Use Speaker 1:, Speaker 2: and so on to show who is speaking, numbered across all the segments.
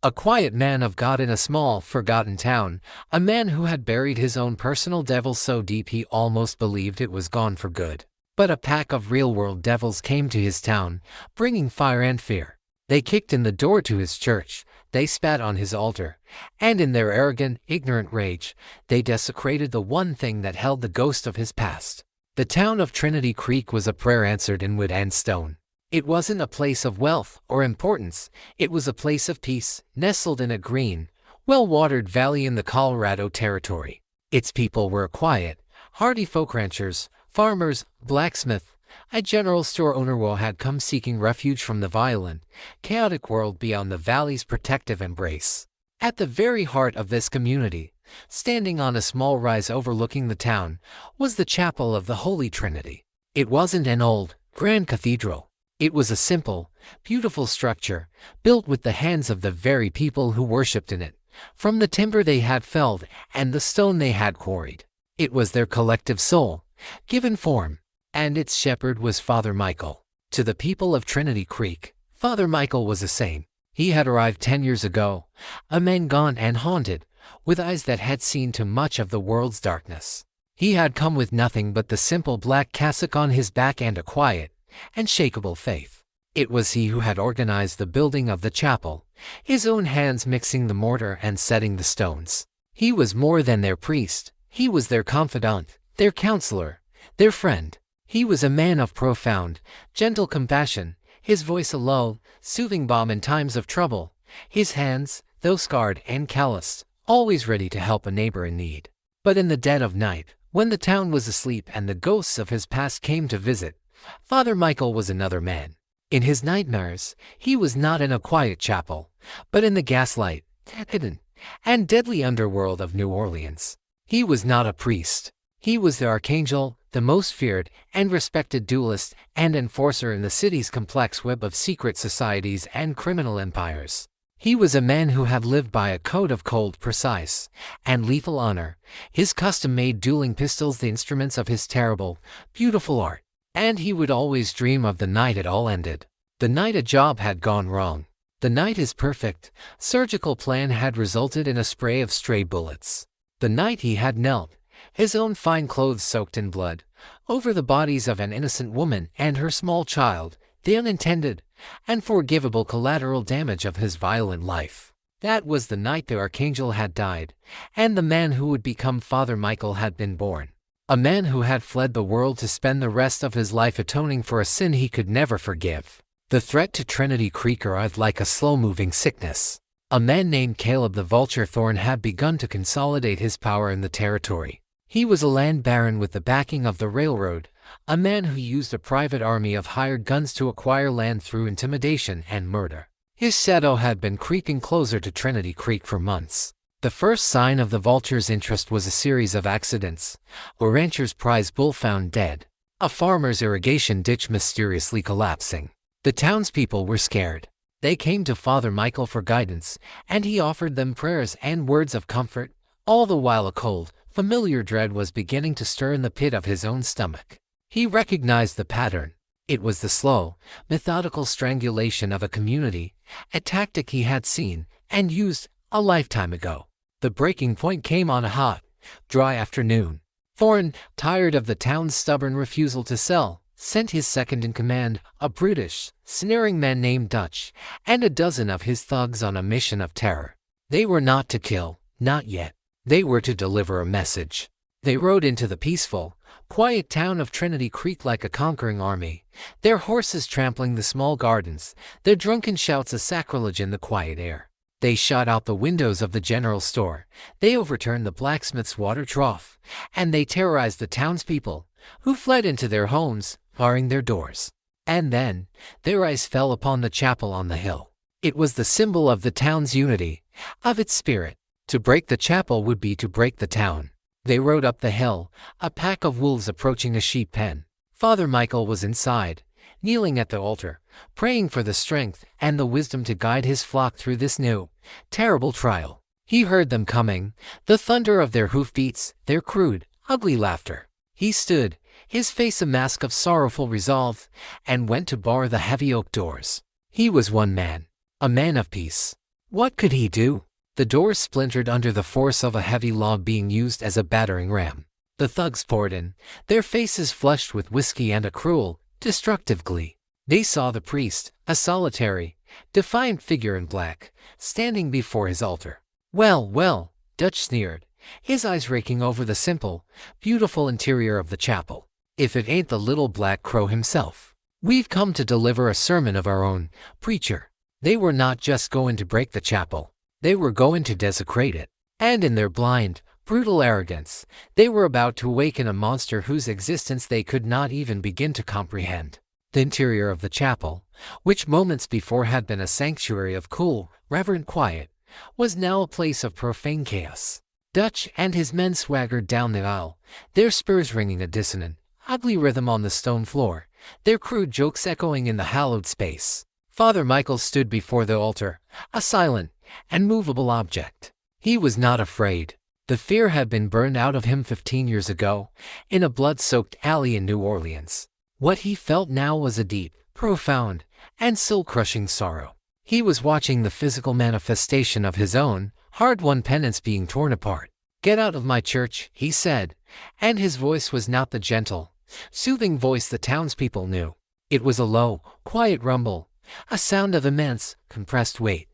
Speaker 1: A quiet man of God in a small, forgotten town, a man who had buried his own personal devil so deep he almost believed it was gone for good. But a pack of real-world devils came to his town, bringing fire and fear. They kicked in the door to his church, they spat on his altar, and in their arrogant, ignorant rage, they desecrated the one thing that held the ghost of his past. The town of Trinity Creek was a prayer answered in wood and stone. It wasn't a place of wealth or importance, it was a place of peace, nestled in a green, well-watered valley in the Colorado Territory. Its people were quiet, hardy folk ranchers, farmers, blacksmith, a general store owner who had come seeking refuge from the violent, chaotic world beyond the valley's protective embrace. At the very heart of this community, standing on a small rise overlooking the town, was the Chapel of the Holy Trinity. It wasn't an old, grand cathedral. It was a simple, beautiful structure, built with the hands of the very people who worshipped in it, from the timber they had felled and the stone they had quarried. It was their collective soul, given form, and its shepherd was Father Michael. To the people of Trinity Creek, Father Michael was a saint. He had arrived 10 years ago, a man gaunt and haunted, with eyes that had seen too much of the world's darkness. He had come with nothing but the simple black cassock on his back and a quiet, unshakable faith. It was he who had organized the building of the chapel, his own hands mixing the mortar and setting the stones. He was more than their priest, he was their confidant, their counselor, their friend. He was a man of profound, gentle compassion, his voice a low, soothing balm in times of trouble, his hands, though scarred and calloused, always ready to help a neighbor in need. But in the dead of night, when the town was asleep and the ghosts of his past came to visit, Father Michael was another man. In his nightmares, he was not in a quiet chapel, but in the gaslight, hidden, and deadly underworld of New Orleans. He was not a priest. He was the archangel, the most feared and respected duelist and enforcer in the city's complex web of secret societies and criminal empires. He was a man who had lived by a code of cold, precise, and lethal honor, his custom-made dueling pistols the instruments of his terrible, beautiful art. And he would always dream of the night it all ended. The night a job had gone wrong. The night his perfect, surgical plan had resulted in a spray of stray bullets. The night he had knelt, his own fine clothes soaked in blood, over the bodies of an innocent woman and her small child, the unintended, unforgivable collateral damage of his violent life. That was the night the archangel had died, and the man who would become Father Michael had been born. A man who had fled the world to spend the rest of his life atoning for a sin he could never forgive. The threat to Trinity Creek arrived like a slow-moving sickness. A man named Caleb the Vulture Thorne had begun to consolidate his power in the territory. He was a land baron with the backing of the railroad, a man who used a private army of hired guns to acquire land through intimidation and murder. His shadow had been creeping closer to Trinity Creek for months. The first sign of the vulture's interest was a series of accidents. A rancher's prize bull found dead. A farmer's irrigation ditch mysteriously collapsing. The townspeople were scared. They came to Father Michael for guidance, and he offered them prayers and words of comfort, all the while a cold, familiar dread was beginning to stir in the pit of his own stomach. He recognized the pattern. It was the slow, methodical strangulation of a community, a tactic he had seen and used a lifetime ago. The breaking point came on a hot, dry afternoon. Thorne, tired of the town's stubborn refusal to sell, sent his second-in-command, a brutish, sneering man named Dutch, and a dozen of his thugs on a mission of terror. They were not to kill, not yet. They were to deliver a message. They rode into the peaceful, quiet town of Trinity Creek like a conquering army, their horses trampling the small gardens, their drunken shouts a sacrilege in the quiet air. They shot out the windows of the general store, they overturned the blacksmith's water trough, and they terrorized the townspeople, who fled into their homes, barring their doors. And then, their eyes fell upon the chapel on the hill. It was the symbol of the town's unity, of its spirit. To break the chapel would be to break the town. They rode up the hill, a pack of wolves approaching a sheep pen. Father Michael was inside, kneeling at the altar, praying for the strength and the wisdom to guide his flock through this new, terrible trial. He heard them coming, the thunder of their hoofbeats, their crude, ugly laughter. He stood, his face a mask of sorrowful resolve, and went to bar the heavy oak doors. He was one man, a man of peace. What could he do? The doors splintered under the force of a heavy log being used as a battering ram. The thugs poured in, their faces flushed with whiskey and a cruel, destructive glee. They saw the priest, a solitary, defiant figure in black, standing before his altar. "Well, well," Dutch sneered, his eyes raking over the simple, beautiful interior of the chapel. "If it ain't the little black crow himself. We've come to deliver a sermon of our own, preacher." They were not just going to break the chapel, they were going to desecrate it. And in their blind, brutal arrogance, they were about to awaken a monster whose existence they could not even begin to comprehend. The interior of the chapel, which moments before had been a sanctuary of cool, reverent quiet, was now a place of profane chaos. Dutch and his men swaggered down the aisle, their spurs ringing a dissonant, ugly rhythm on the stone floor, their crude jokes echoing in the hallowed space. Father Michael stood before the altar, a silent and movable object. He was not afraid. The fear had been burned out of him 15 years ago, in a blood-soaked alley in New Orleans. What he felt now was a deep, profound, and soul-crushing sorrow. He was watching the physical manifestation of his own, hard-won penance being torn apart. "Get out of my church," he said, and his voice was not the gentle, soothing voice the townspeople knew. It was a low, quiet rumble, a sound of immense, compressed weight,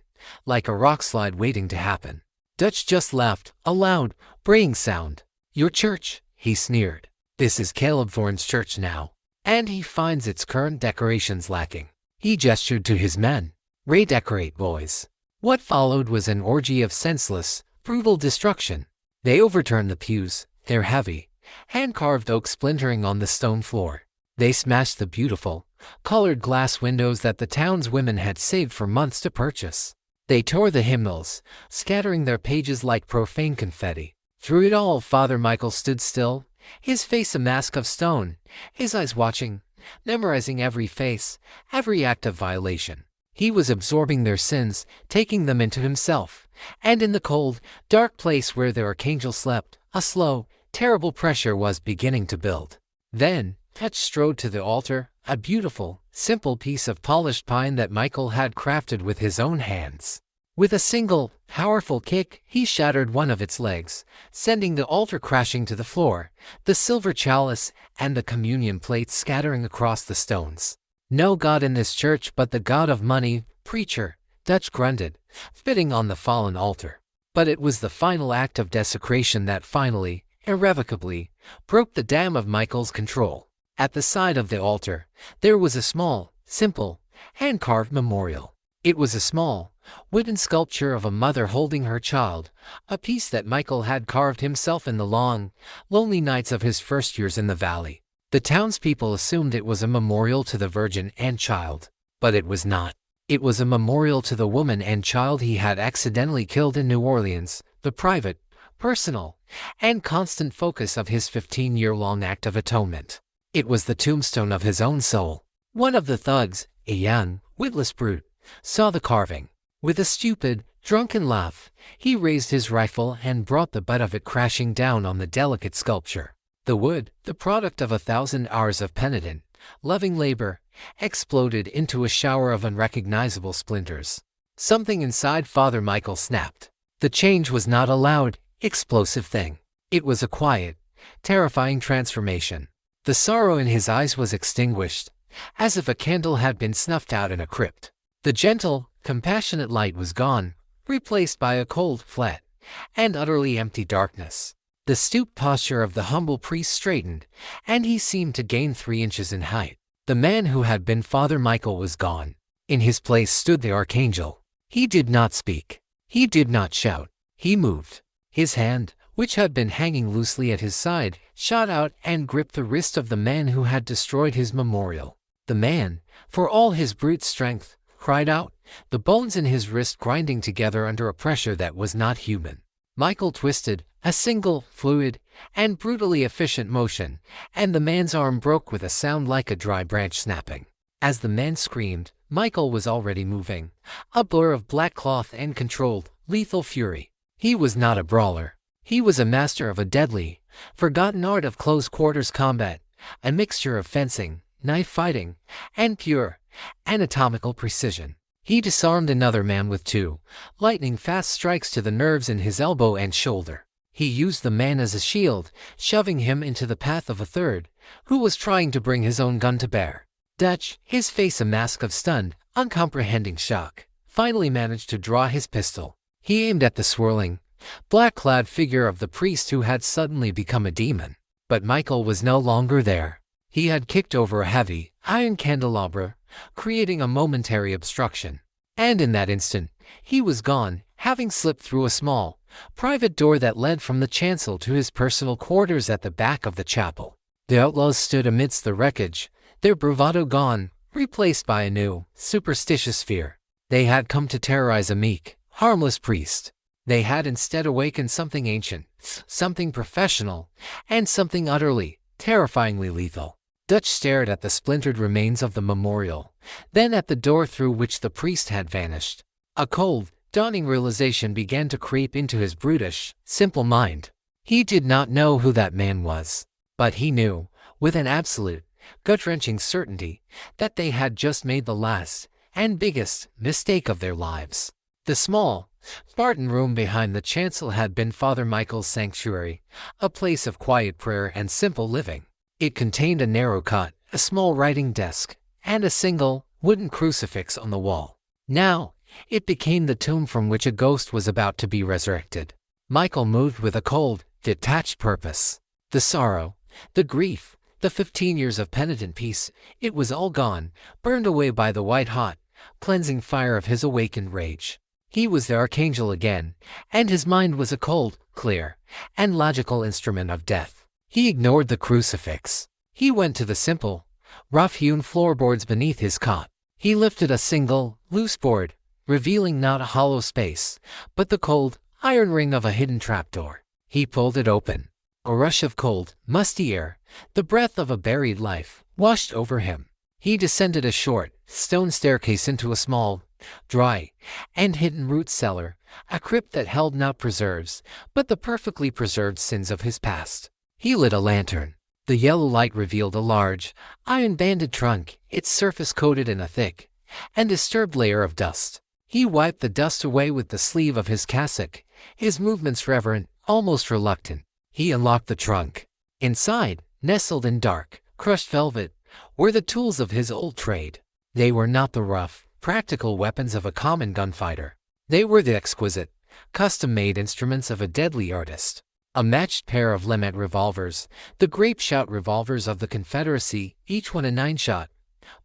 Speaker 1: like a rockslide waiting to happen. Dutch just laughed, a loud, braying sound. "Your church," he sneered. "This is Caleb Thorne's church now, and he finds its current decorations lacking." He gestured to his men. "Redecorate, boys." What followed was an orgy of senseless, brutal destruction. They overturned the pews, their heavy, hand-carved oak splintering on the stone floor. They smashed the beautiful, colored glass windows that the town's women had saved for months to purchase. They tore the hymnals, scattering their pages like profane confetti. Through it all, Father Michael stood still, his face a mask of stone, his eyes watching, memorizing every face, every act of violation. He was absorbing their sins, taking them into himself, and in the cold, dark place where their archangel slept, a slow, terrible pressure was beginning to build. Then, Dutch strode to the altar, a beautiful, simple piece of polished pine that Michael had crafted with his own hands. With a single, powerful kick, he shattered one of its legs, sending the altar crashing to the floor, the silver chalice and the communion plates scattering across the stones. "No God in this church but the God of money, preacher," Dutch grunted, spitting on the fallen altar. But it was the final act of desecration that finally, irrevocably, broke the dam of Michael's control. At the side of the altar, there was a small, simple, hand-carved memorial. It was a small, wooden sculpture of a mother holding her child, a piece that Michael had carved himself in the long, lonely nights of his first years in the valley. The townspeople assumed it was a memorial to the Virgin and Child, but it was not. It was a memorial to the woman and child he had accidentally killed in New Orleans, the private, personal, and constant focus of his 15-year-long act of atonement. It was the tombstone of his own soul. One of the thugs, a young, witless brute, saw the carving. With a stupid, drunken laugh, he raised his rifle and brought the butt of it crashing down on the delicate sculpture. The wood, the product of 1,000 hours of penitent, loving labor, exploded into a shower of unrecognizable splinters. Something inside Father Michael snapped. The change was not a loud, explosive thing. It was a quiet, terrifying transformation. The sorrow in his eyes was extinguished, as if a candle had been snuffed out in a crypt. The gentle, compassionate light was gone, replaced by a cold, flat, and utterly empty darkness. The stooped posture of the humble priest straightened, and he seemed to gain 3 inches in height. The man who had been Father Michael was gone. In his place stood the archangel. He did not speak. He did not shout. He moved. His hand, which had been hanging loosely at his side, shot out and gripped the wrist of the man who had destroyed his memorial. The man, for all his brute strength, cried out, the bones in his wrist grinding together under a pressure that was not human. Michael twisted, a single, fluid, and brutally efficient motion, and the man's arm broke with a sound like a dry branch snapping. As the man screamed, Michael was already moving, a blur of black cloth and controlled, lethal fury. He was not a brawler. He was a master of a deadly, forgotten art of close-quarters combat, a mixture of fencing, knife fighting, and pure, anatomical precision. He disarmed another man with two lightning-fast strikes to the nerves in his elbow and shoulder. He used the man as a shield, shoving him into the path of a third, who was trying to bring his own gun to bear. Dutch, his face a mask of stunned, uncomprehending shock, finally managed to draw his pistol. He aimed at the swirling, black-clad figure of the priest who had suddenly become a demon. But Michael was no longer there. He had kicked over a heavy, iron candelabra, creating a momentary obstruction. And in that instant, he was gone, having slipped through a small, private door that led from the chancel to his personal quarters at the back of the chapel. The outlaws stood amidst the wreckage, their bravado gone, replaced by a new, superstitious fear. They had come to terrorize a meek, harmless priest. They had instead awakened something ancient, something professional, and something utterly, terrifyingly lethal. Dutch stared at the splintered remains of the memorial, then at the door through which the priest had vanished. A cold, dawning realization began to creep into his brutish, simple mind. He did not know who that man was, but he knew, with an absolute, gut-wrenching certainty, that they had just made the last, and biggest, mistake of their lives. The small, Spartan room behind the chancel had been Father Michael's sanctuary, a place of quiet prayer and simple living. It contained a narrow cot, a small writing desk, and a single, wooden crucifix on the wall. Now, it became the tomb from which a ghost was about to be resurrected. Michael moved with a cold, detached purpose. The sorrow, the grief, the 15 years of penitent peace, it was all gone, burned away by the white-hot, cleansing fire of his awakened rage. He was the archangel again, and his mind was a cold, clear, and logical instrument of death. He ignored the crucifix. He went to the simple, rough-hewn floorboards beneath his cot. He lifted a single, loose board, revealing not a hollow space, but the cold, iron ring of a hidden trapdoor. He pulled it open. A rush of cold, musty air, the breath of a buried life, washed over him. He descended a short, stone staircase into a small, dry, and hidden root cellar, a crypt that held not preserves, but the perfectly preserved sins of his past. He lit a lantern. The yellow light revealed a large, iron-banded trunk, its surface coated in a thick and disturbed layer of dust. He wiped the dust away with the sleeve of his cassock, his movements reverent, almost reluctant. He unlocked the trunk. Inside, nestled in dark, crushed velvet, were the tools of his old trade. They were not the rough, practical weapons of a common gunfighter. They were the exquisite, custom-made instruments of a deadly artist. A matched pair of lawmen revolvers, the grape-shot revolvers of the Confederacy, each one a 9-shot,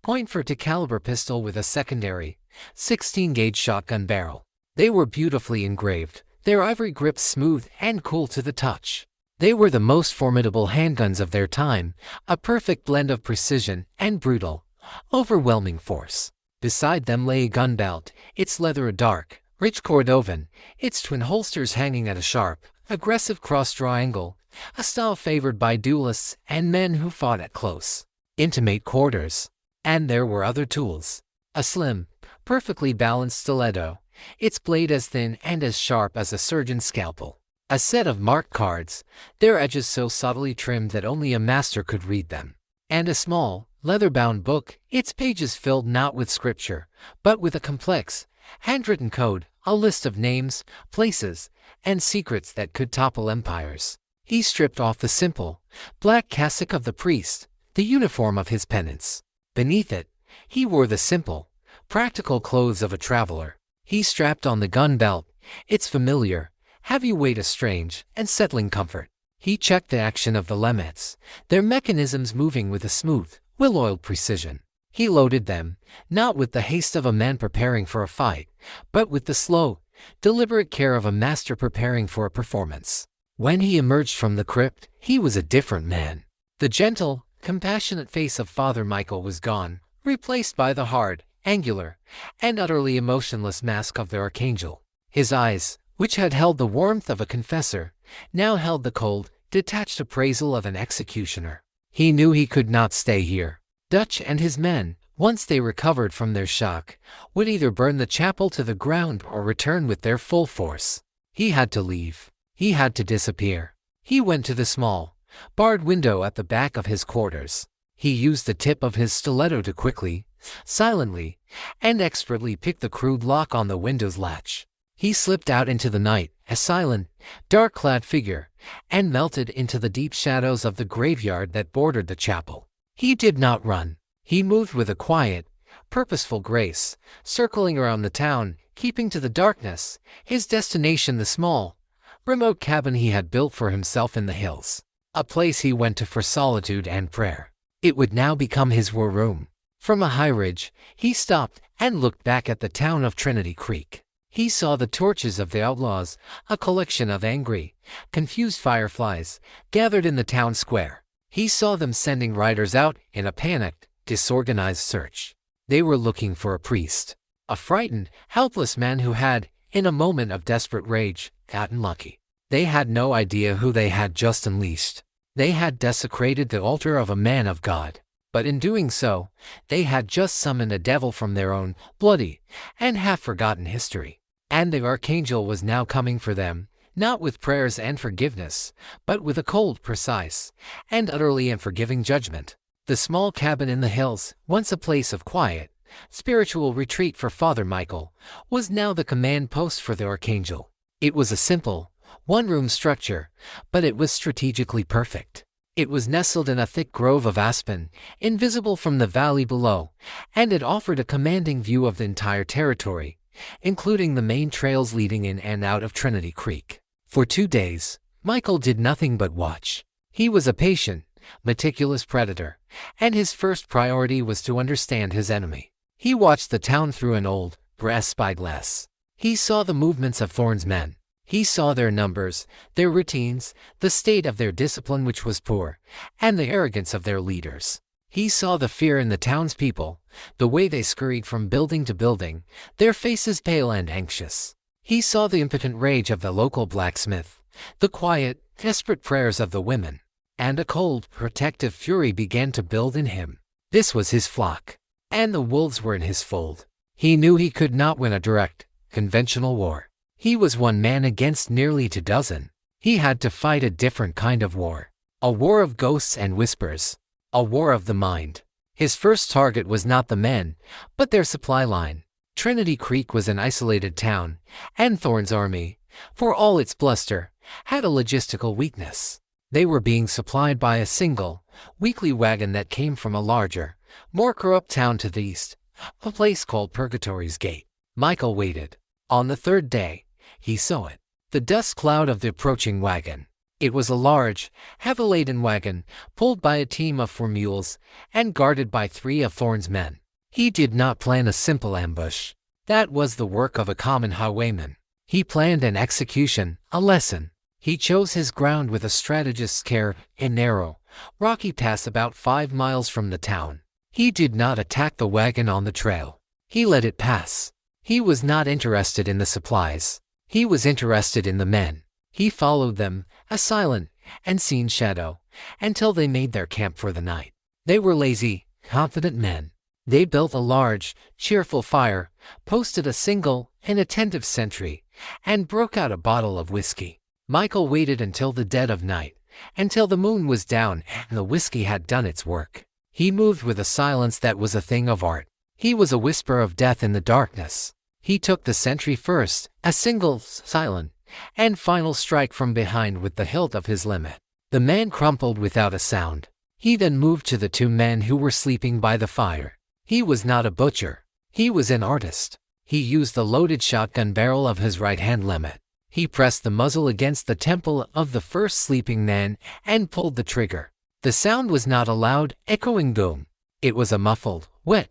Speaker 1: .40 pistol with a secondary, 16-gauge shotgun barrel. They were beautifully engraved, their ivory grips smooth and cool to the touch. They were the most formidable handguns of their time, a perfect blend of precision and brutal, overwhelming force. Beside them lay a gun belt, its leather a dark, rich cordovan, its twin holsters hanging at a sharp, aggressive cross-draw angle, a style favored by duelists and men who fought at close, intimate quarters. And there were other tools. A slim, perfectly balanced stiletto, its blade as thin and as sharp as a surgeon's scalpel. A set of marked cards, their edges so subtly trimmed that only a master could read them. And a small, leather-bound book, its pages filled not with scripture, but with a complex, handwritten code, a list of names, places, and secrets that could topple empires. He stripped off the simple, black cassock of the priest, the uniform of his penance. Beneath it, he wore the simple, practical clothes of a traveler. He strapped on the gun belt, its familiar, heavy weight a strange and settling comfort. He checked the action of the lamets, their mechanisms moving with a smooth, well-oiled precision. He loaded them, not with the haste of a man preparing for a fight, but with the slow, deliberate care of a master preparing for a performance. When he emerged from the crypt, he was a different man. The gentle, compassionate face of Father Michael was gone, replaced by the hard, angular, and utterly emotionless mask of the archangel. His eyes, which had held the warmth of a confessor, now held the cold, detached appraisal of an executioner. He knew he could not stay here. Dutch and his men, once they recovered from their shock, would either burn the chapel to the ground or return with their full force. He had to leave. He had to disappear. He went to the small, barred window at the back of his quarters. He used the tip of his stiletto to quickly, silently, and expertly picked the crude lock on the window's latch. He slipped out into the night, a silent, dark-clad figure, and melted into the deep shadows of the graveyard that bordered the chapel. He did not run. He moved with a quiet, purposeful grace, circling around the town, keeping to the darkness, his destination the small, remote cabin he had built for himself in the hills, a place he went to for solitude and prayer. It would now become his war room. From a high ridge, he stopped and looked back at the town of Trinity Creek. He saw the torches of the Outlaws, a collection of angry, confused fireflies, gathered in the town square. He saw them sending riders out in a panicked, disorganized search. They were looking for a priest, a frightened, helpless man who had, in a moment of desperate rage, gotten lucky. They had no idea who they had just unleashed. They had desecrated the altar of a man of God. But in doing so, they had just summoned a devil from their own bloody and half-forgotten history. And the archangel was now coming for them, not with prayers and forgiveness, but with a cold, precise, and utterly unforgiving judgment. The small cabin in the hills, once a place of quiet, spiritual retreat for Father Michael, was now the command post for the archangel. It was a simple, one-room structure, but it was strategically perfect. It was nestled in a thick grove of aspen, invisible from the valley below, and it offered a commanding view of the entire territory, including the main trails leading in and out of Trinity Creek. For 2 days, Michael did nothing but watch. He was a patient, meticulous predator, and his first priority was to understand his enemy. He watched the town through an old, brass spyglass. He saw the movements of Thorne's men. He saw their numbers, their routines, the state of their discipline which was poor, and the arrogance of their leaders. He saw the fear in the townspeople, the way they scurried from building to building, their faces pale and anxious. He saw the impotent rage of the local blacksmith, the quiet, desperate prayers of the women, and a cold, protective fury began to build in him. This was his flock, and the wolves were in his fold. He knew he could not win a direct, conventional war. He was one man against nearly 2 dozen. He had to fight a different kind of war, a war of ghosts and whispers, a war of the mind. His first target was not the men, but their supply line. Trinity Creek was an isolated town, and Thorne's army, for all its bluster, had a logistical weakness. They were being supplied by a single, weekly wagon that came from a larger, more corrupt town to the east, a place called Purgatory's Gate. Michael waited. On the 3rd day, he saw it, the dust cloud of the approaching wagon. It was a large, heavy-laden wagon, pulled by a team of 4 mules, and guarded by 3 of Thorne's men. He did not plan a simple ambush. That was the work of a common highwayman. He planned an execution, a lesson. He chose his ground with a strategist's care, a narrow, rocky pass about 5 miles from the town. He did not attack the wagon on the trail. He let it pass. He was not interested in the supplies. He was interested in the men. He followed them, a silent, unseen shadow, until they made their camp for the night. They were lazy, confident men. They built a large, cheerful fire, posted a single, inattentive sentry, and broke out a bottle of whiskey. Michael waited until the dead of night, until the moon was down and the whiskey had done its work. He moved with a silence that was a thing of art. He was a whisper of death in the darkness. He took the sentry first, a single, silent, and final strike from behind with the hilt of his limit. The man crumpled without a sound. He then moved to the 2 men who were sleeping by the fire. He was not a butcher. He was an artist. He used the loaded shotgun barrel of his right-hand limit. He pressed the muzzle against the temple of the first sleeping man and pulled the trigger. The sound was not a loud, echoing boom. It was a muffled, wet,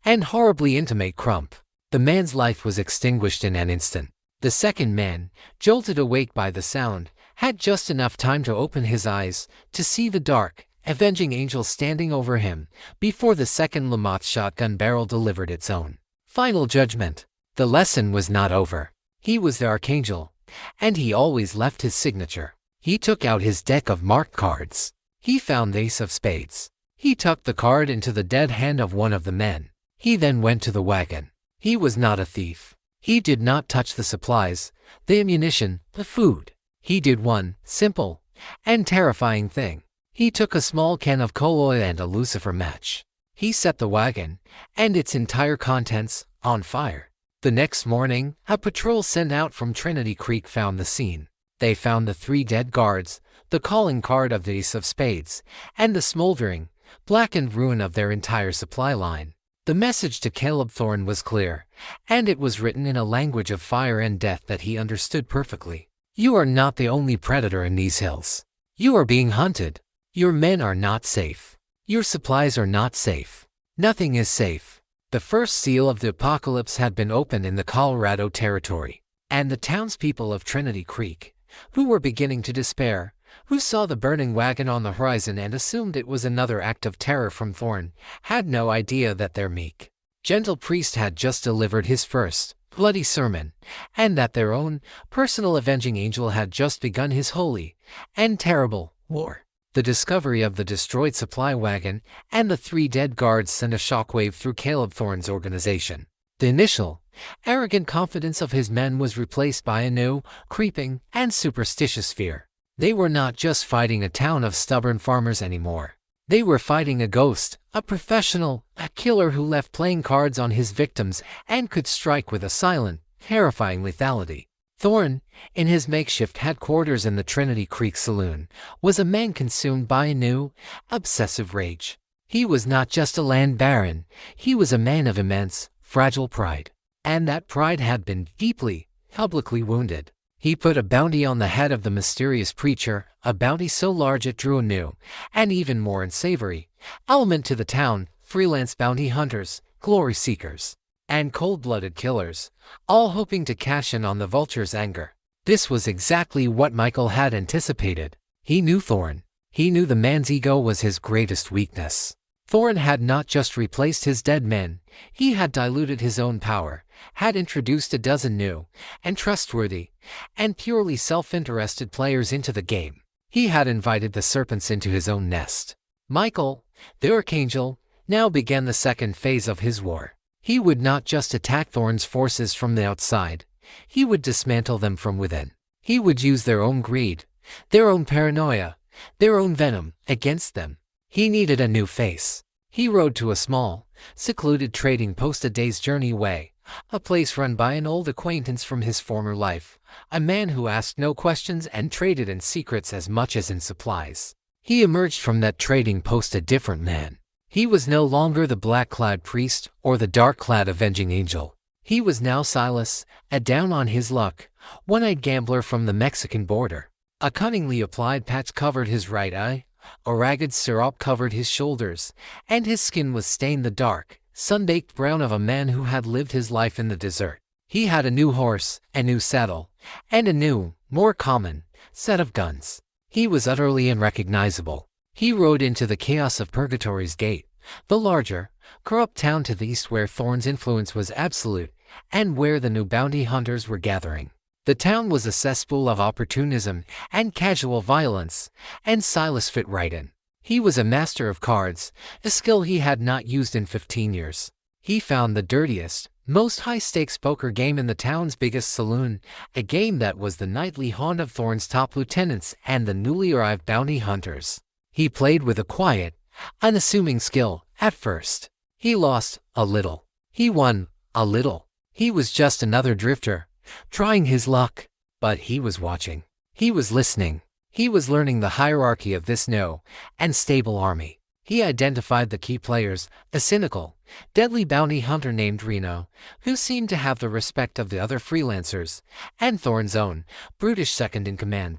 Speaker 1: and horribly intimate crump. The man's life was extinguished in an instant. The second man, jolted awake by the sound, had just enough time to open his eyes, to see the dark, avenging angel standing over him, before the second Lamotte shotgun barrel delivered its own final judgment. The lesson was not over. He was the archangel, and he always left his signature. He took out his deck of marked cards. He found the ace of spades. He tucked the card into the dead hand of one of the men. He then went to the wagon. He was not a thief. He did not touch the supplies, the ammunition, the food. He did one simple and terrifying thing. He took a small can of coal oil and a lucifer match. He set the wagon, and its entire contents, on fire. The next morning, a patrol sent out from Trinity Creek found the scene. They found the 3 dead guards, the calling card of the Ace of Spades, and the smoldering, blackened ruin of their entire supply line. The message to Caleb Thorne was clear, and it was written in a language of fire and death that he understood perfectly. You are not the only predator in these hills. You are being hunted. Your men are not safe. Your supplies are not safe. Nothing is safe. The first seal of the apocalypse had been opened in the Colorado Territory, and the townspeople of Trinity Creek, who were beginning to despair, who saw the burning wagon on the horizon and assumed it was another act of terror from Thorne, had no idea that their meek, gentle priest had just delivered his first, bloody sermon, and that their own personal avenging angel had just begun his holy and terrible war. The discovery of the destroyed supply wagon and the 3 dead guards sent a shockwave through Caleb Thorne's organization. The initial, arrogant confidence of his men was replaced by a new, creeping, and superstitious fear. They were not just fighting a town of stubborn farmers anymore. They were fighting a ghost, a professional, a killer who left playing cards on his victims and could strike with a silent, terrifying lethality. Thorne, in his makeshift headquarters in the Trinity Creek Saloon, was a man consumed by a new, obsessive rage. He was not just a land baron, he was a man of immense, fragile pride. And that pride had been deeply, publicly wounded. He put a bounty on the head of the mysterious preacher, a bounty so large it drew a new, and even more unsavory, element to the town: freelance bounty hunters, glory seekers, and cold-blooded killers, all hoping to cash in on the vulture's anger. This was exactly what Michael had anticipated. He knew Thorne. He knew the man's ego was his greatest weakness. Thorne had not just replaced his dead men, he had diluted his own power, had introduced a dozen new, and trustworthy, and purely self-interested players into the game. He had invited the serpents into his own nest. Michael, the Archangel, now began the second phase of his war. He would not just attack Thorne's forces from the outside, he would dismantle them from within. He would use their own greed, their own paranoia, their own venom, against them. He needed a new face. He rode to a small, secluded trading post a day's journey away, a place run by an old acquaintance from his former life, a man who asked no questions and traded in secrets as much as in supplies. He emerged from that trading post a different man. He was no longer the black-clad priest or the dark-clad avenging angel. He was now Silas, a down-on-his-luck, one-eyed gambler from the Mexican border. A cunningly applied patch covered his right eye, a ragged syrup covered his shoulders, and his skin was stained the dark, sun-baked brown of a man who had lived his life in the desert. He had a new horse, a new saddle, and a new, more common, set of guns. He was utterly unrecognizable. He rode into the chaos of Purgatory's Gate, the larger, corrupt town to the east where Thorne's influence was absolute, and where the new bounty hunters were gathering. The town was a cesspool of opportunism and casual violence, and Silas fit right in. He was a master of cards, a skill he had not used in 15 years. He found the dirtiest, most high-stakes poker game in the town's biggest saloon, a game that was the nightly haunt of Thorne's top lieutenants and the newly arrived bounty hunters. He played with a quiet, unassuming skill. At first, he lost a little. He won a little. He was just another drifter, trying his luck. But he was watching. He was listening. He was learning the hierarchy of this new and stable army. He identified the key players, a cynical, deadly bounty hunter named Reno, who seemed to have the respect of the other freelancers, and Thorne's own, brutish second-in-command,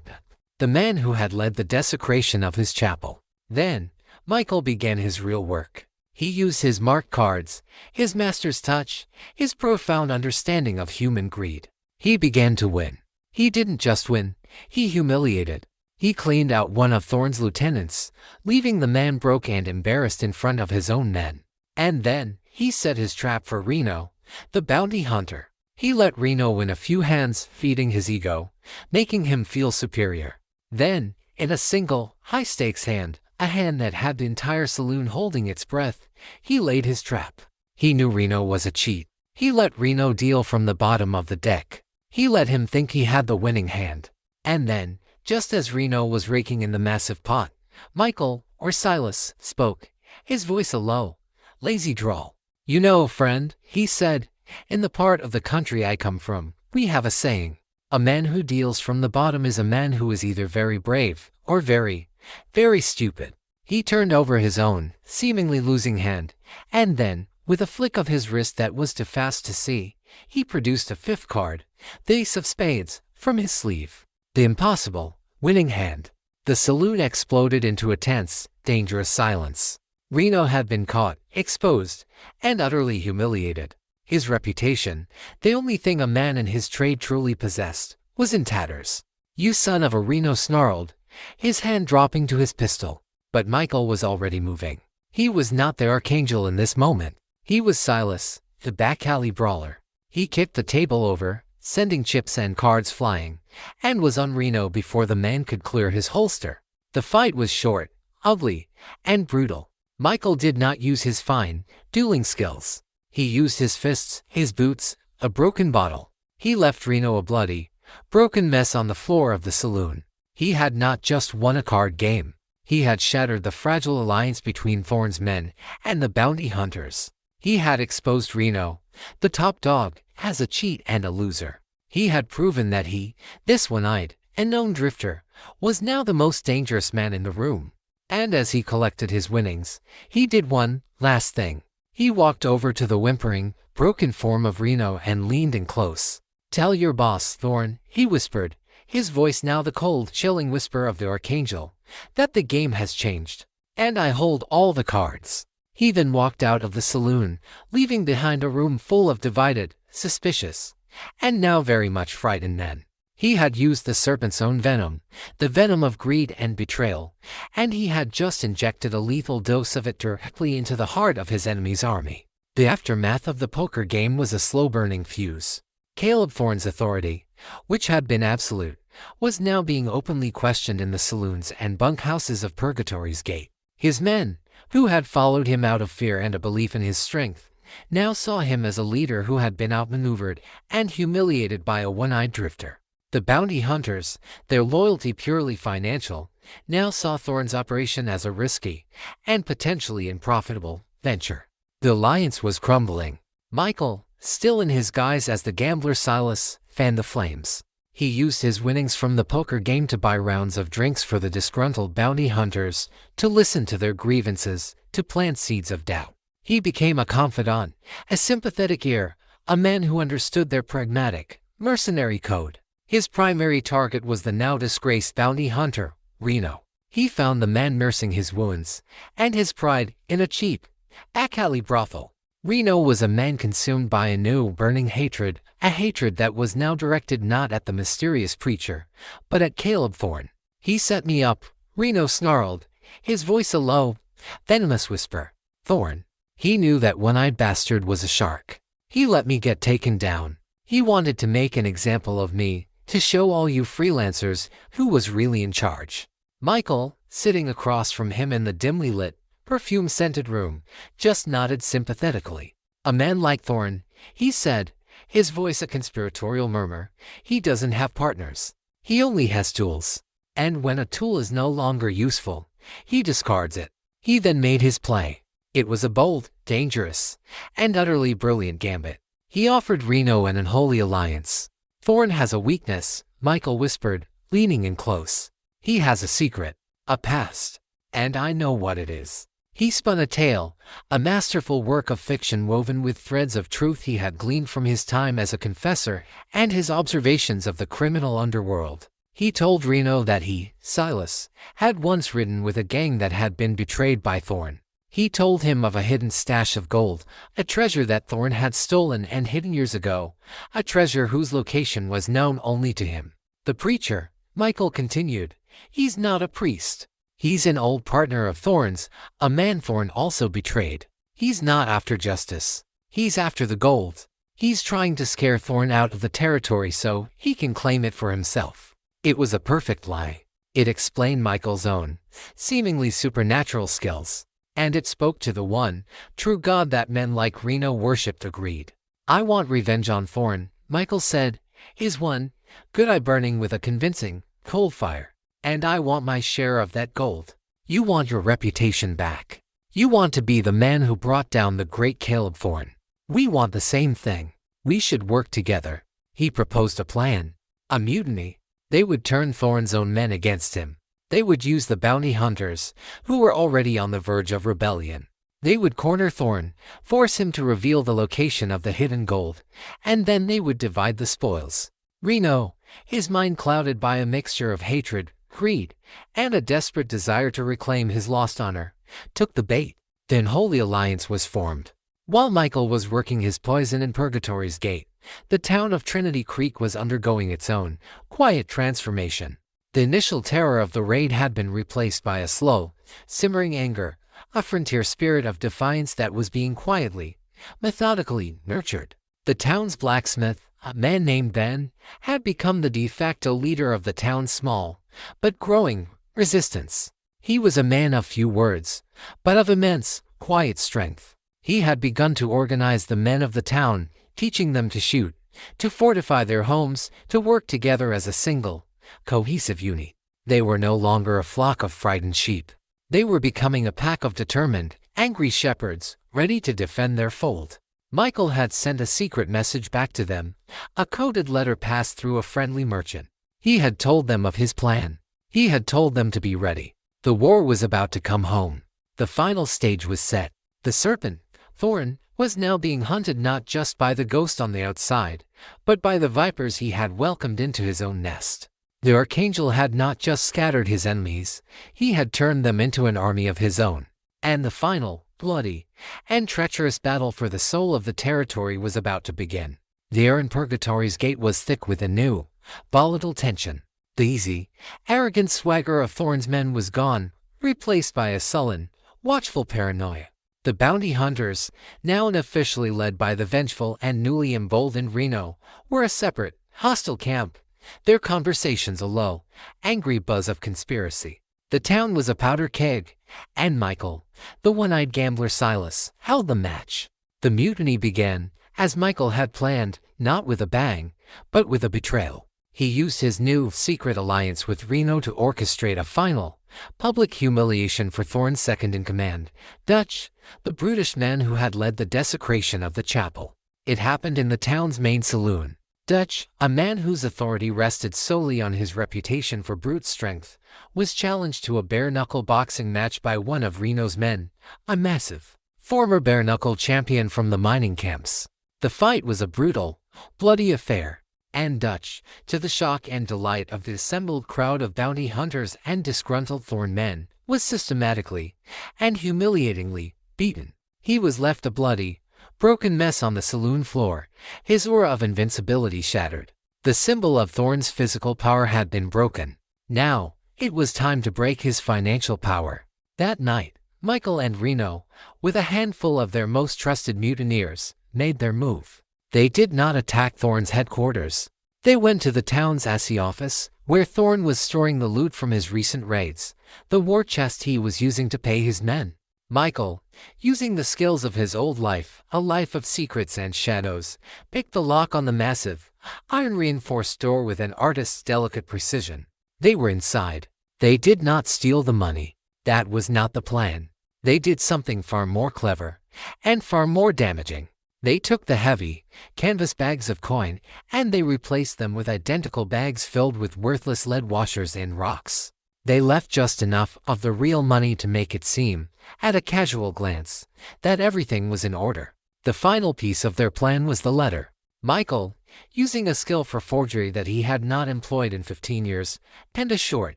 Speaker 1: the man who had led the desecration of his chapel. Then, Michael began his real work. He used his marked cards, his master's touch, his profound understanding of human greed. He began to win. He didn't just win, he humiliated. He cleaned out one of Thorne's lieutenants, leaving the man broke and embarrassed in front of his own men. And then, he set his trap for Reno, the bounty hunter. He let Reno win a few hands, feeding his ego, making him feel superior. Then, in a single, high-stakes hand, a hand that had the entire saloon holding its breath, he laid his trap. He knew Reno was a cheat. He let Reno deal from the bottom of the deck. He let him think he had the winning hand. And then, just as Reno was raking in the massive pot, Michael, or Silas, spoke, his voice a low, lazy drawl. You know, friend, he said, in the part of the country I come from, we have a saying. A man who deals from the bottom is a man who is either very brave or very, very stupid. He turned over his own, seemingly losing hand, and then, with a flick of his wrist that was too fast to see, he produced a fifth card, the ace of spades, from his sleeve. The impossible, winning hand. The saloon exploded into a tense, dangerous silence. Reno had been caught, exposed, and utterly humiliated. His reputation, the only thing a man in his trade truly possessed, was in tatters. "You son of a," Reno snarled, his hand dropping to his pistol. But Michael was already moving. He was not the archangel in this moment. He was Silas, the back alley brawler. He kicked the table over, sending chips and cards flying, and was on Reno before the man could clear his holster. The fight was short, ugly, and brutal. Michael did not use his fine, dueling skills. He used his fists, his boots, a broken bottle. He left Reno a bloody, broken mess on the floor of the saloon. He had not just won a card game. He had shattered the fragile alliance between Thorne's men and the bounty hunters. He had exposed Reno, the top dog, as a cheat and a loser. He had proven that he, this one-eyed and known drifter, was now the most dangerous man in the room. And as he collected his winnings, he did one last thing. He walked over to the whimpering, broken form of Reno and leaned in close. "Tell your boss, Thorne," he whispered, his voice now the cold, chilling whisper of the archangel, "that the game has changed, and I hold all the cards." He then walked out of the saloon, leaving behind a room full of divided, suspicious, and now very much frightened men. He had used the serpent's own venom, the venom of greed and betrayal, and he had just injected a lethal dose of it directly into the heart of his enemy's army. The aftermath of the poker game was a slow-burning fuse. Caleb Thorne's authority, which had been absolute, was now being openly questioned in the saloons and bunkhouses of Purgatory's Gate. His men, who had followed him out of fear and a belief in his strength, now saw him as a leader who had been outmaneuvered and humiliated by a one-eyed drifter. The bounty hunters, their loyalty purely financial, now saw Thorne's operation as a risky and potentially unprofitable venture. The alliance was crumbling. Michael, still in his guise as the gambler Silas, fanned the flames. He used his winnings from the poker game to buy rounds of drinks for the disgruntled bounty hunters, to listen to their grievances, to plant seeds of doubt. He became a confidant, a sympathetic ear, a man who understood their pragmatic, mercenary code. His primary target was the now disgraced bounty hunter, Reno. He found the man nursing his wounds and his pride in a cheap, back alley brothel. Reno was a man consumed by a new, burning hatred, a hatred that was now directed not at the mysterious preacher, but at Caleb Thorne. "He set me up," Reno snarled, his voice a low, venomous whisper. "Thorne. He knew that one-eyed bastard was a shark. He let me get taken down. He wanted to make an example of me, to show all you freelancers who was really in charge." Michael, sitting across from him in the dimly lit, perfume-scented room, just nodded sympathetically. "A man like Thorne," he said, his voice a conspiratorial murmur, "he doesn't have partners. He only has tools. And when a tool is no longer useful, he discards it." He then made his play. It was a bold, dangerous, and utterly brilliant gambit. He offered Reno an unholy alliance. "Thorne has a weakness," Michael whispered, leaning in close. "He has a secret, a past, and I know what it is." He spun a tale, a masterful work of fiction woven with threads of truth he had gleaned from his time as a confessor and his observations of the criminal underworld. He told Reno that he, Silas, had once ridden with a gang that had been betrayed by Thorne. He told him of a hidden stash of gold, a treasure that Thorne had stolen and hidden years ago, a treasure whose location was known only to him. "The preacher," Michael continued, "he's not a priest. He's an old partner of Thorne's, a man Thorne also betrayed. He's not after justice. He's after the gold. He's trying to scare Thorne out of the territory so he can claim it for himself." It was a perfect lie. It explained Michael's own, seemingly supernatural skills. And it spoke to the one, true God that men like Reno worshipped agreed. "I want revenge on Thorne," Michael said, his one good eye burning with a convincing, cold fire. "And I want my share of that gold." "You want your reputation back," You want to be the man who brought down the great Caleb Thorne. We want the same thing. We should work together. He proposed a plan. A mutiny. They would turn Thorne's own men against him. They would use the bounty hunters, who were already on the verge of rebellion. They would corner Thorne, force him to reveal the location of the hidden gold, and then they would divide the spoils. Reno, his mind clouded by a mixture of hatred, greed, and a desperate desire to reclaim his lost honor, took the bait. The unholy alliance was formed. While Michael was working his poison in Purgatory's gate, the town of Trinity Creek was undergoing its own, quiet transformation. The initial terror of the raid had been replaced by a slow, simmering anger, a frontier spirit of defiance that was being quietly, methodically nurtured. The town's blacksmith, a man named Ben, had become the de facto leader of the town's small, but growing, resistance. He was a man of few words, but of immense, quiet strength. He had begun to organize the men of the town, teaching them to shoot, to fortify their homes, to work together as a single, cohesive unit. They were no longer a flock of frightened sheep. They were becoming a pack of determined, angry shepherds, ready to defend their fold. Michael had sent a secret message back to them, a coded letter passed through a friendly merchant. He had told them of his plan. He had told them to be ready. The war was about to come home. The final stage was set. The serpent, Thorne, was now being hunted not just by the ghost on the outside, but by the vipers he had welcomed into his own nest. The archangel had not just scattered his enemies, he had turned them into an army of his own. And the final, bloody, and treacherous battle for the soul of the territory was about to begin. The air in Purgatory's gate was thick with a new, volatile tension. The easy, arrogant swagger of Thorne's men was gone, replaced by a sullen, watchful paranoia. The bounty hunters, now unofficially led by the vengeful and newly emboldened Reno, were a separate, hostile camp, their conversations a low, angry buzz of conspiracy. The town was a powder keg, and Michael, the one-eyed gambler Silas, held the match. The mutiny began, as Michael had planned, not with a bang, but with a betrayal. He used his new, secret alliance with Reno to orchestrate a final, public humiliation for Thorne's second-in-command, Dutch, the brutish man who had led the desecration of the chapel. It happened in the town's main saloon. Dutch, a man whose authority rested solely on his reputation for brute strength, was challenged to a bare-knuckle boxing match by one of Reno's men, a massive, former bare-knuckle champion from the mining camps. The fight was a brutal, bloody affair, and Dutch, to the shock and delight of the assembled crowd of bounty hunters and disgruntled Thorne men, was systematically and humiliatingly beaten. He was left a bloody, broken mess on the saloon floor, his aura of invincibility shattered. The symbol of Thorne's physical power had been broken. Now, it was time to break his financial power. That night, Michael and Reno, with a handful of their most trusted mutineers, made their move. They did not attack Thorne's headquarters. They went to the town's assay office, where Thorne was storing the loot from his recent raids, the war chest he was using to pay his men. Michael, using the skills of his old life, a life of secrets and shadows, picked the lock on the massive, iron-reinforced door with an artist's delicate precision. They were inside. They did not steal the money. That was not the plan. They did something far more clever, and far more damaging. They took the heavy, canvas bags of coin, and they replaced them with identical bags filled with worthless lead washers and rocks. They left just enough of the real money to make it seem, at a casual glance, that everything was in order. The final piece of their plan was the letter. Michael, using a skill for forgery that he had not employed in 15 years, penned a short,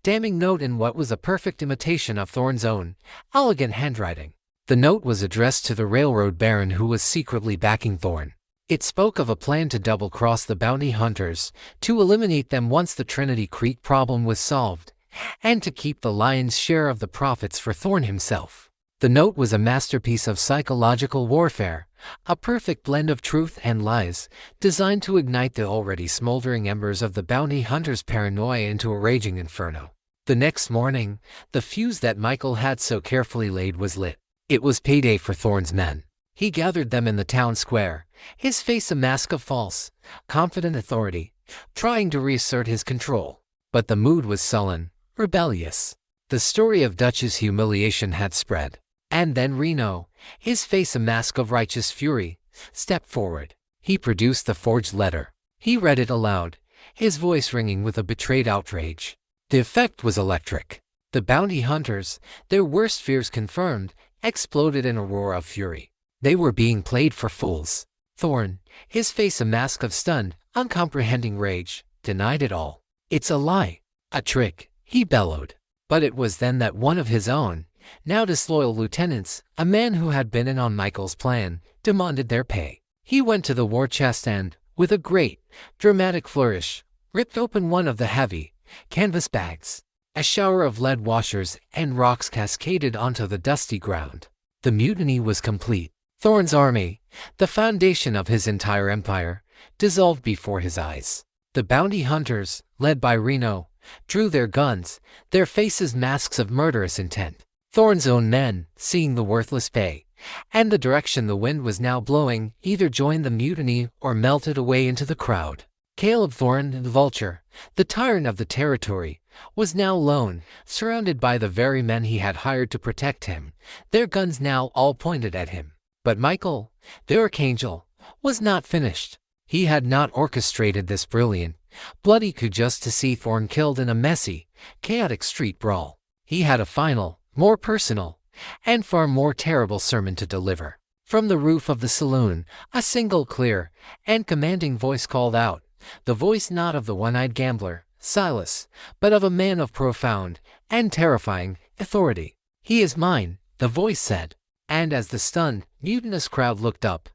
Speaker 1: damning note in what was a perfect imitation of Thorne's own, elegant handwriting. The note was addressed to the railroad baron who was secretly backing Thorne. It spoke of a plan to double-cross the bounty hunters, to eliminate them once the Trinity Creek problem was solved, and to keep the lion's share of the profits for Thorne himself. The note was a masterpiece of psychological warfare, a perfect blend of truth and lies, designed to ignite the already smoldering embers of the bounty hunters' paranoia into a raging inferno. The next morning, the fuse that Michael had so carefully laid was lit. It was payday for Thorne's men. He gathered them in the town square, his face a mask of false, confident authority, trying to reassert his control. But the mood was sullen, rebellious. The story of Dutch's humiliation had spread. And then Reno, his face a mask of righteous fury, stepped forward. He produced the forged letter. He read it aloud, his voice ringing with a betrayed outrage. The effect was electric. The bounty hunters, their worst fears confirmed, exploded in a roar of fury. They were being played for fools. Thorn, his face a mask of stunned, uncomprehending rage, denied it all. "It's a lie. A trick," he bellowed. But it was then that one of his own, now disloyal lieutenants, a man who had been in on Michael's plan, demanded their pay. He went to the war chest and, with a great, dramatic flourish, ripped open one of the heavy, canvas bags. A shower of lead washers and rocks cascaded onto the dusty ground. The mutiny was complete. Thorn's army, the foundation of his entire empire, dissolved before his eyes. The bounty hunters, led by Reno, drew their guns, their faces masks of murderous intent. Thorn's own men, seeing the worthless pay, and the direction the wind was now blowing, either joined the mutiny or melted away into the crowd. Caleb Thorn, the vulture, the tyrant of the territory, was now alone, surrounded by the very men he had hired to protect him, their guns now all pointed at him. But Michael, the archangel, was not finished. He had not orchestrated this brilliant, bloody coup just to see Thorn killed in a messy, chaotic street brawl. He had a final, more personal, and far more terrible sermon to deliver. From the roof of the saloon, a single clear and commanding voice called out, the voice not of the one-eyed gambler, Silas, but of a man of profound and terrifying authority. "He is mine," the voice said. And as the stunned, mutinous crowd looked up,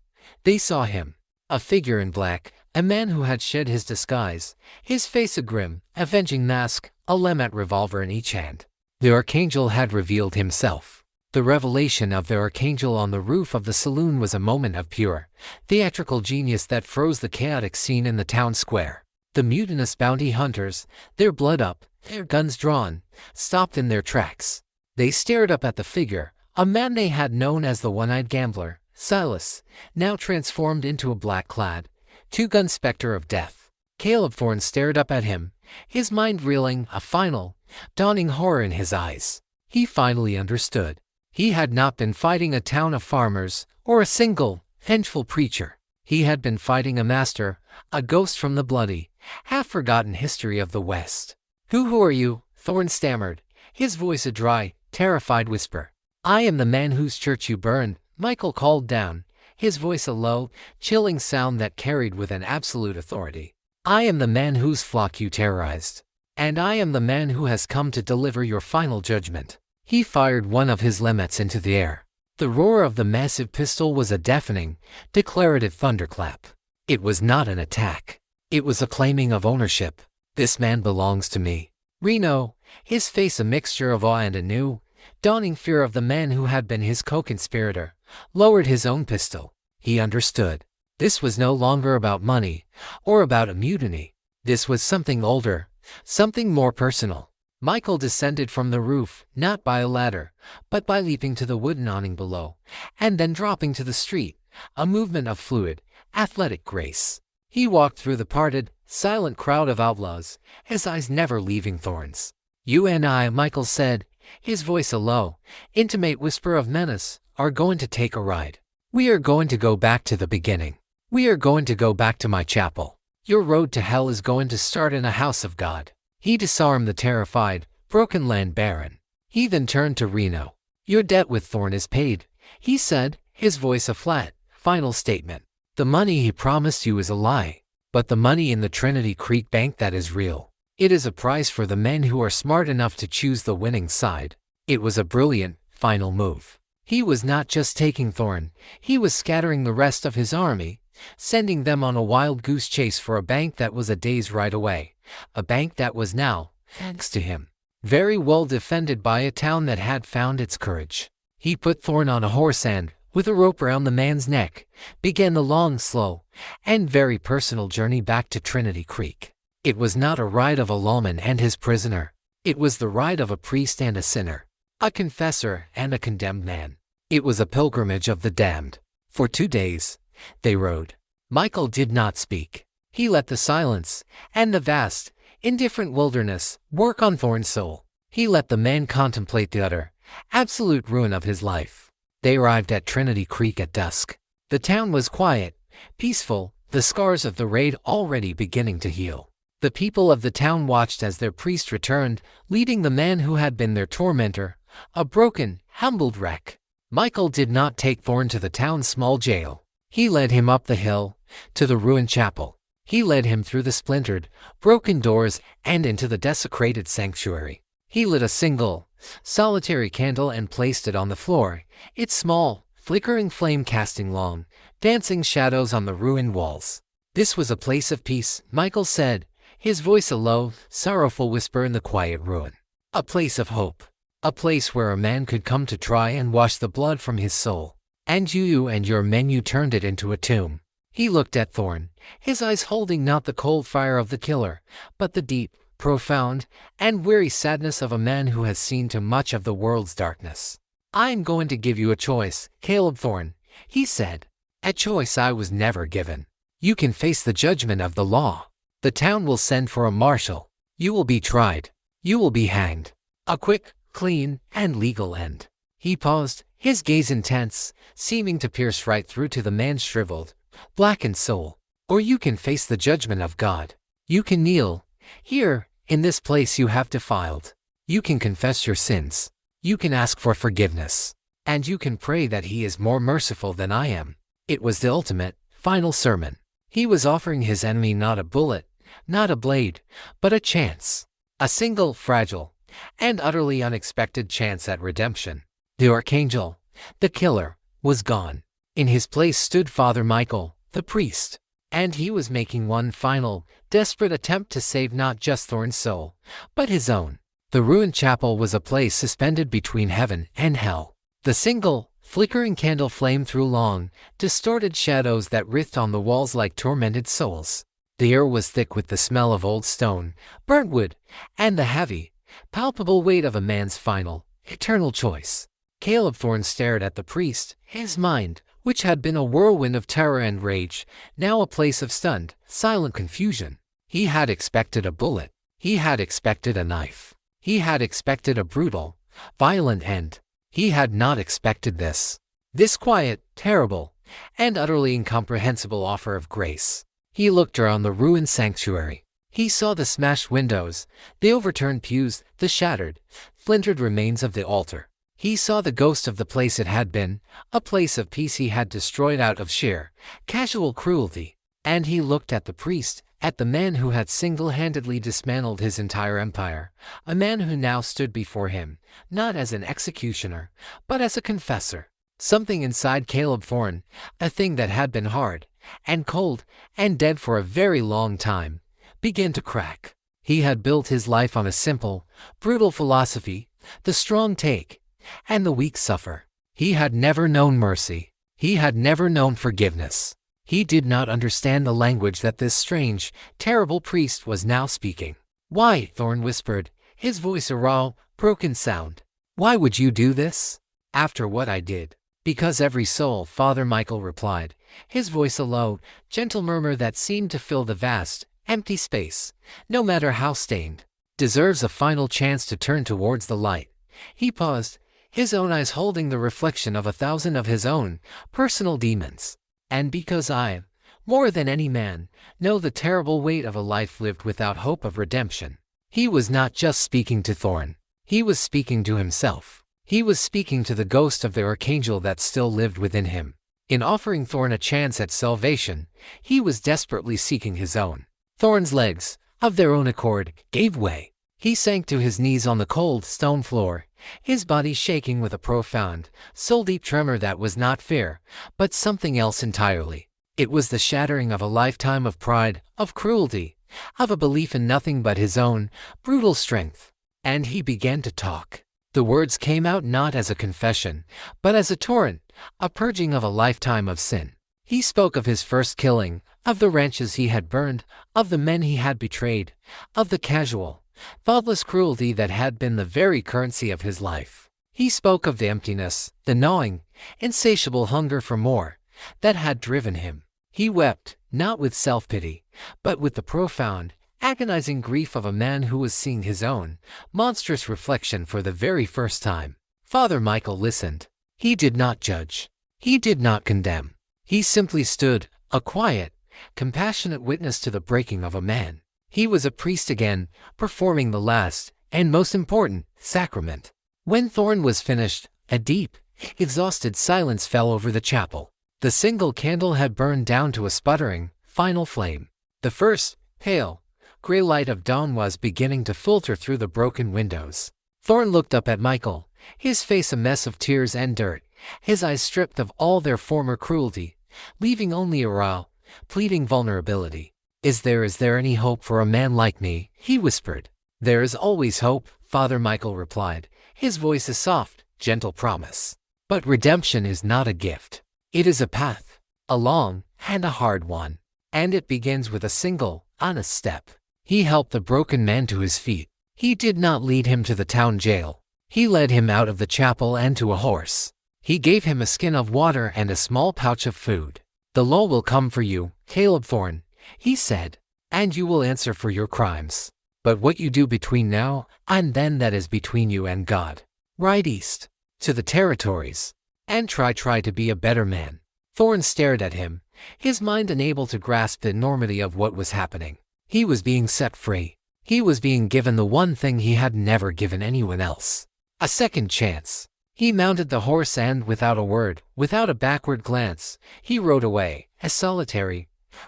Speaker 1: they saw him, a figure in black, a man who had shed his disguise, his face a grim, avenging mask, a Lemet revolver in each hand. The archangel had revealed himself. The revelation of the archangel on the roof of the saloon was a moment of pure, theatrical genius that froze the chaotic scene in the town square. The mutinous bounty hunters, their blood up, their guns drawn, stopped in their tracks. They stared up at the figure, a man they had known as the one-eyed gambler, Silas, now transformed into a black-clad, two-gun specter of death. Caleb Thorn stared up at him, his mind reeling, a final, dawning horror in his eyes. He finally understood. He had not been fighting a town of farmers, or a single, vengeful preacher. He had been fighting a master, a ghost from the bloody, half-forgotten history of the West. Who are you?" Thorn stammered, his voice a dry, terrified whisper. "I am the man whose church you burned," Michael called down, his voice a low, chilling sound that carried with an absolute authority. "I am the man whose flock you terrorized. And I am the man who has come to deliver your final judgment." He fired one of his lemets into the air. The roar of the massive pistol was a deafening, declarative thunderclap. It was not an attack. It was a claiming of ownership. "This man belongs to me." Reno, his face a mixture of awe and a new, dawning fear of the man who had been his co-conspirator, lowered his own pistol. He understood. This was no longer about money, or about a mutiny. This was something older, something more personal. Michael descended from the roof, not by a ladder, but by leaping to the wooden awning below, and then dropping to the street, a movement of fluid, athletic grace. He walked through the parted, silent crowd of outlaws, his eyes never leaving Thorn's. "You and I," Michael said, his voice a low, intimate whisper of menace, "are going to take a ride. We are going to go back to the beginning. We are going to go back to my chapel. Your road to hell is going to start in a house of God." He disarmed the terrified, broken land baron. He then turned to Reno. "Your debt with Thorn is paid," he said, his voice a flat, final statement. "The money he promised you is a lie, but the money in the Trinity Creek Bank, that is real. It is a prize for the men who are smart enough to choose the winning side." It was a brilliant, final move. He was not just taking Thorn, he was scattering the rest of his army, sending them on a wild goose chase for a bank that was a day's ride away, a bank that was now, thanks to him, very well defended by a town that had found its courage. He put Thorn on a horse and, with a rope around the man's neck, began the long, slow, and very personal journey back to Trinity Creek. It was not a ride of a lawman and his prisoner. It was the ride of a priest and a sinner, a confessor and a condemned man. It was a pilgrimage of the damned. For 2 days, they rode. Michael did not speak. He let the silence, and the vast, indifferent wilderness, work on Thorn's soul. He let the man contemplate the utter, absolute ruin of his life. They arrived at Trinity Creek at dusk. The town was quiet, peaceful, the scars of the raid already beginning to heal. The people of the town watched as their priest returned, leading the man who had been their tormentor, a broken, humbled wreck. Michael did not take Thorn to the town's small jail. He led him up the hill, to the ruined chapel. He led him through the splintered, broken doors and into the desecrated sanctuary. He lit a single, solitary candle and placed it on the floor, its small, flickering flame casting long, dancing shadows on the ruined walls. This was a place of peace, Michael said, his voice a low, sorrowful whisper in the quiet ruin. A place of hope. A place where a man could come to try and wash the blood from his soul. And you and your men, you turned it into a tomb. He looked at Thorn, his eyes holding not the cold fire of the killer, but the deep, profound, and weary sadness of a man who has seen too much of the world's darkness. "I'm going to give you a choice, Caleb Thorn," he said. "A choice I was never given. You can face the judgment of the law. The town will send for a marshal. You will be tried. You will be hanged. A quick, clean, and legal end." He paused, his gaze intense, seeming to pierce right through to the man's shriveled, blackened soul. "Or you can face the judgment of God. You can kneel here, in this place you have defiled. You can confess your sins. You can ask for forgiveness. And you can pray that He is more merciful than I am." It was the ultimate, final sermon. He was offering his enemy not a bullet, not a blade, but a chance. A single, fragile, and utterly unexpected chance at redemption. The archangel, the killer, was gone. In his place stood Father Michael, the priest. And he was making one final, desperate attempt to save not just Thorn's soul, but his own. The ruined chapel was a place suspended between heaven and hell. The single, flickering candle flamed through long, distorted shadows that writhed on the walls like tormented souls. The air was thick with the smell of old stone, burnt wood, and the heavy, palpable weight of a man's final, eternal choice. Caleb Thorn stared at the priest, his mind, which had been a whirlwind of terror and rage, now a place of stunned, silent confusion. He had expected a bullet. He had expected a knife. He had expected a brutal, violent end. He had not expected this. This quiet, terrible, and utterly incomprehensible offer of grace. He looked around the ruined sanctuary. He saw the smashed windows, the overturned pews, the shattered, splintered remains of the altar. He saw the ghost of the place it had been, a place of peace he had destroyed out of sheer, casual cruelty. And he looked at the priest, at the man who had single-handedly dismantled his entire empire, a man who now stood before him, not as an executioner, but as a confessor. Something inside Caleb Thorn, a thing that had been hard, and cold, and dead for a very long time, began to crack. He had built his life on a simple, brutal philosophy: the strong take, and the weak suffer. He had never known mercy. He had never known forgiveness. He did not understand the language that this strange, terrible priest was now speaking. "Why?" Thorn whispered, his voice a raw, broken sound. "Why would you do this? After what I did?" "Because every soul," Father Michael replied, his voice a low, gentle murmur that seemed to fill the vast, empty space, no matter how stained, "deserves a final chance to turn towards the light." He paused, his own eyes holding the reflection of 1,000 of his own personal demons. "And because I, more than any man, know the terrible weight of a life lived without hope of redemption." He was not just speaking to Thorn. He was speaking to himself. He was speaking to the ghost of the archangel that still lived within him. In offering Thorn a chance at salvation, he was desperately seeking his own. Thorn's legs, of their own accord, gave way. He sank to his knees on the cold stone floor, his body shaking with a profound, soul-deep tremor that was not fear, but something else entirely. It was the shattering of a lifetime of pride, of cruelty, of a belief in nothing but his own brutal strength. And he began to talk. The words came out not as a confession, but as a torrent, a purging of a lifetime of sin. He spoke of his first killing, of the ranches he had burned, of the men he had betrayed, of the casual, thoughtless cruelty that had been the very currency of his life. He spoke of the emptiness, the gnawing, insatiable hunger for more, that had driven him. He wept, not with self-pity, but with the profound, agonizing grief of a man who was seeing his own monstrous reflection for the very first time. Father Michael listened. He did not judge. He did not condemn. He simply stood, a quiet, compassionate witness to the breaking of a man. He was a priest again, performing the last, and most important, sacrament. When Thorn was finished, a deep, exhausted silence fell over the chapel. The single candle had burned down to a sputtering, final flame. The first, pale, gray light of dawn was beginning to filter through the broken windows. Thorn looked up at Michael, his face a mess of tears and dirt, his eyes stripped of all their former cruelty, leaving only a raw, pleading vulnerability. Is there any hope for a man like me?" he whispered. "There is always hope," Father Michael replied, his voice a soft, gentle promise. "But redemption is not a gift. It is a path, a long and a hard one. And it begins with a single, honest step." He helped the broken man to his feet. He did not lead him to the town jail. He led him out of the chapel and to a horse. He gave him a skin of water and a small pouch of food. "The law will come for you, Caleb Thorn," he said, "and you will answer for your crimes. But what you do between now and then, that is between you and God. Ride east, to the territories, and try to be a better man." Thorn stared at him, his mind unable to grasp the enormity of what was happening. He was being set free. He was being given the one thing he had never given anyone else: a second chance. He mounted the horse and, without a word, without a backward glance, he rode away, a solitary,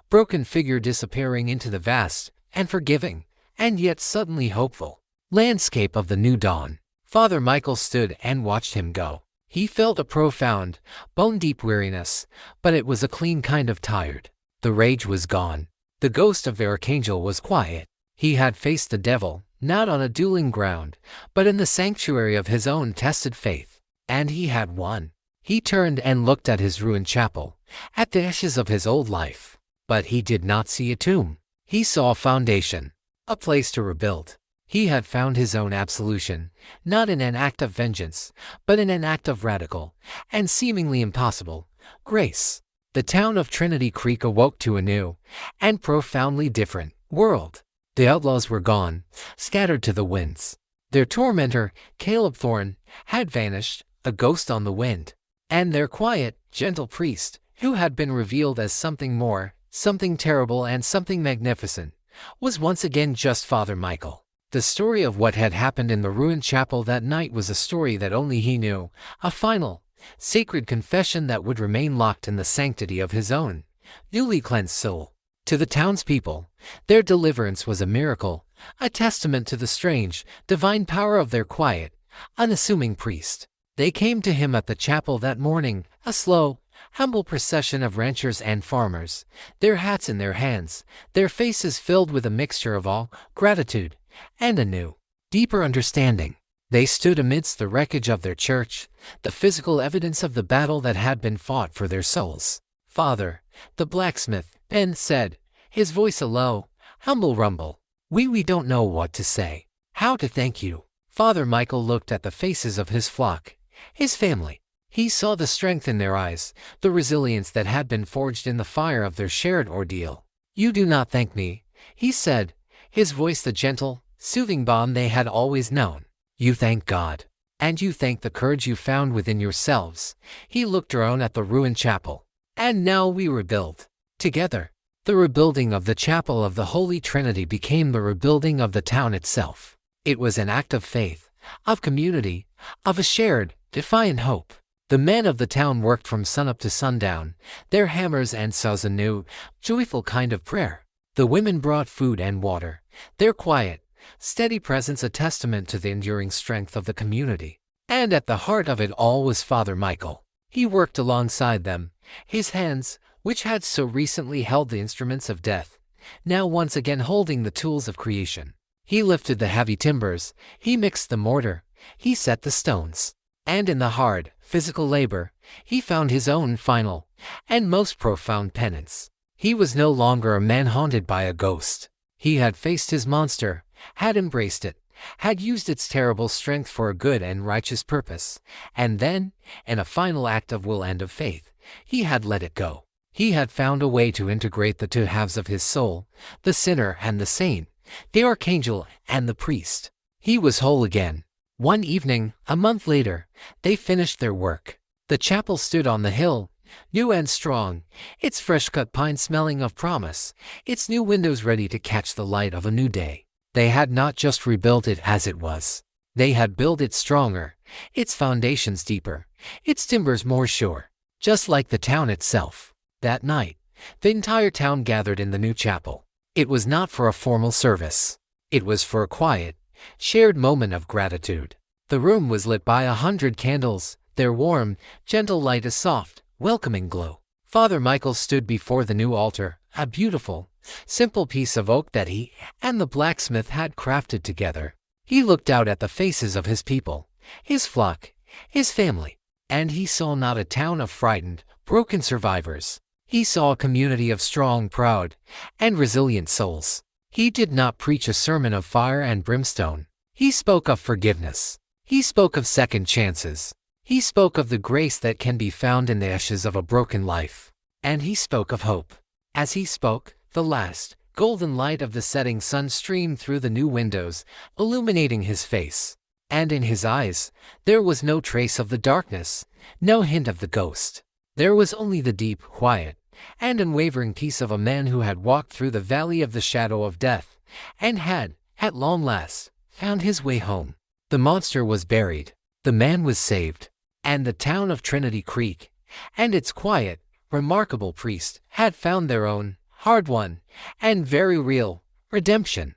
Speaker 1: broken figure disappearing into the vast, and forgiving, and yet suddenly hopeful, landscape of the new dawn. Father Michael stood and watched him go. He felt a profound, bone-deep weariness, but it was a clean kind of tired. The rage was gone. The ghost of the archangel was quiet. He had faced the devil, not on a dueling ground, but in the sanctuary of his own tested faith. And he had won. He turned and looked at his ruined chapel, at the ashes of his old life. But he did not see a tomb. He saw a foundation, a place to rebuild. He had found his own absolution, not in an act of vengeance, but in an act of radical, and seemingly impossible, grace. The town of Trinity Creek awoke to a new, and profoundly different, world. The outlaws were gone, scattered to the winds. Their tormentor, Caleb Thorn, had vanished, a ghost on the wind. And their quiet, gentle priest, who had been revealed as something more, something terrible and something magnificent, was once again just Father Michael. The story of what had happened in the ruined chapel that night was a story that only he knew, a final, sacred confession that would remain locked in the sanctity of his own, newly cleansed soul. To the townspeople, their deliverance was a miracle, a testament to the strange, divine power of their quiet, unassuming priest. They came to him at the chapel that morning, a slow, humble procession of ranchers and farmers, their hats in their hands, their faces filled with a mixture of awe, gratitude, and a new, deeper understanding. They stood amidst the wreckage of their church, the physical evidence of the battle that had been fought for their souls. "Father," the blacksmith, Ben said, his voice a low, humble rumble, we don't know what to say, how to thank you." Father Michael looked at the faces of his flock, his family. He saw the strength in their eyes, the resilience that had been forged in the fire of their shared ordeal. "You do not thank me," he said, his voice the gentle, soothing balm they had always known. "You thank God. And you thank the courage you found within yourselves." He looked around at the ruined chapel. "And now we rebuild. Together." The rebuilding of the chapel of the Holy Trinity became the rebuilding of the town itself. It was an act of faith, of community, of a shared, defiant hope. The men of the town worked from sunup to sundown, their hammers and saws a new, joyful kind of prayer. The women brought food and water, their quiet, steady presence a testament to the enduring strength of the community. And at the heart of it all was Father Michael. He worked alongside them, his hands, which had so recently held the instruments of death, now once again holding the tools of creation. He lifted the heavy timbers, he mixed the mortar, he set the stones. And in the hard, physical labor, he found his own final, and most profound penance. He was no longer a man haunted by a ghost. He had faced his monster, had embraced it, had used its terrible strength for a good and righteous purpose, and then, in a final act of will and of faith, he had let it go. He had found a way to integrate the two halves of his soul, the sinner and the saint, the archangel and the priest. He was whole again. One evening, a month later, they finished their work. The chapel stood on the hill, new and strong, its fresh-cut pine smelling of promise, its new windows ready to catch the light of a new day. They had not just rebuilt it as it was. They had built it stronger, its foundations deeper, its timbers more sure, just like the town itself. That night, the entire town gathered in the new chapel. It was not for a formal service. It was for a quiet, shared moment of gratitude. The room was lit by 100 candles, their warm, gentle light a soft, welcoming glow. Father Michael stood before the new altar, a beautiful, simple piece of oak that he and the blacksmith had crafted together. He looked out at the faces of his people, his flock, his family, and he saw not a town of frightened, broken survivors. He saw a community of strong, proud, and resilient souls. He did not preach a sermon of fire and brimstone. He spoke of forgiveness. He spoke of second chances. He spoke of the grace that can be found in the ashes of a broken life. And he spoke of hope. As he spoke, the last, golden light of the setting sun streamed through the new windows, illuminating his face. And in his eyes, there was no trace of the darkness, no hint of the ghost. There was only the deep, quiet, and unwavering peace of a man who had walked through the valley of the shadow of death, and had, at long last, found his way home. The monster was buried, the man was saved, and the town of Trinity Creek, and its quiet, remarkable priest, had found their own, hard-won, and very real, redemption.